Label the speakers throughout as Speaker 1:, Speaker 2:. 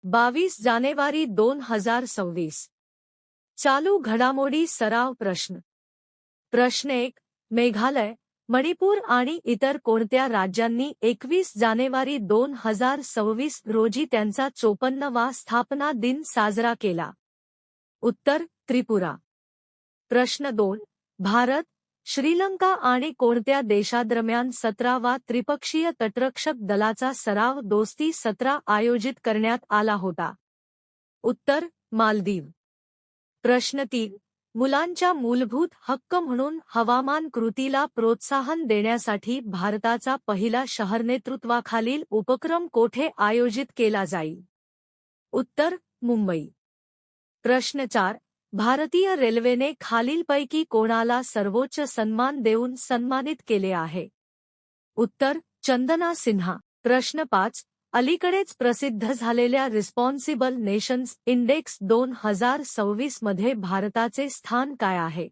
Speaker 1: 22 जानेवारी 2026. चालू घडामोडी सराव प्रश्न. प्रश्न 1. मेघालय, मणिपूर आणि इतर कोणत्या राज्यांनी 21 जानेवारी 2026 रोजी त्यांचा 54वा स्थापना दिन साजरा केला? उत्तर: त्रिपुरा. प्रश्न 2. भारत, श्रीलंका आणि कोणत्या देशादरम्यान 17वा त्रिपक्षीय तटरक्षक दलाचा सराव दोस्ती 17 आयोजित करण्यात आला होता? उत्तर: मालदीव. प्रश्न 3. मुलांच्या मूलभूत हक्क म्हणून हवामान कृतीला प्रोत्साहन देण्यासाठी भारताचा पहिला शहर नेतृत्वाखालील उपक्रम कोठे आयोजित केला जाईल? उत्तर: मुंबई. प्रश्न 4. भारतीय रेल्वेने खालीलपैकी कोणाला सर्वोच्च सन्मान देऊन सन्मानित केले आहे? उत्तर: चंदना सिन्हा. प्रश्न 5. अलीकडेच प्रसिद्ध झालेल्या रिस्पॉन्सिबल नेशन्स इंडेक्स 2026 मध्ये भारताचे स्थान काय आहे?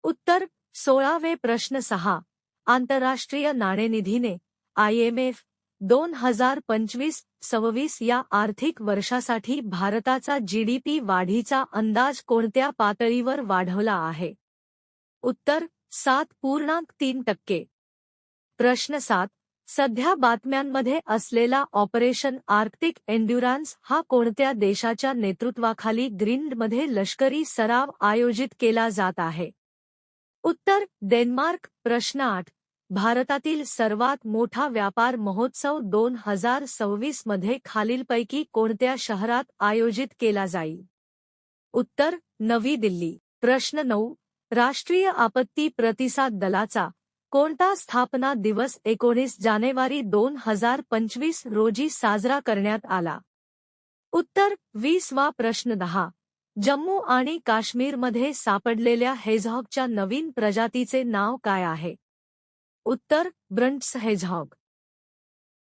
Speaker 1: उत्तर: 16वे. प्रश्न 6. आंतरराष्ट्रीय नाणेनिधीने IMF 2025-26 या आर्थिक वर्षासाठी भारताचा GDP वाढीचा अंदाज कोणत्या पातळीवर वाढवला आहे? उत्तर: 7.3%. प्रश्न 7. सध्या बातम्यांमध्ये असलेला ऑपरेशन आर्क्टिक एन्ड्युरन्स हा कोणत्या देशाच्या नेतृत्वाखाली ग्रीनलंडमध्ये लष्करी सराव आयोजित केला जात आहे? उत्तर: डेन्मार्क. प्रश्न 8. भारतातील सर्वात मोठा व्यापार महोत्सव 2026 मध्ये खालीलपैकी कोणत्या शहरात आयोजित केला जाईल? उत्तर: नवी दिल्ली. प्रश्न 9. राष्ट्रीय आपत्ती प्रतिसाद दलाचा कोणता स्थापना दिवस 19 जानेवारी 2025 रोजी साजरा करण्यात आला? उत्तर: 20वा. प्रश्न 10. जम्मू आणि काश्मीरमध्ये सापडलेल्या हेजहॉगच्या नवीन प्रजातीचे नाव काय आहे? उत्तर: ब्रंट्स हेजहॉग.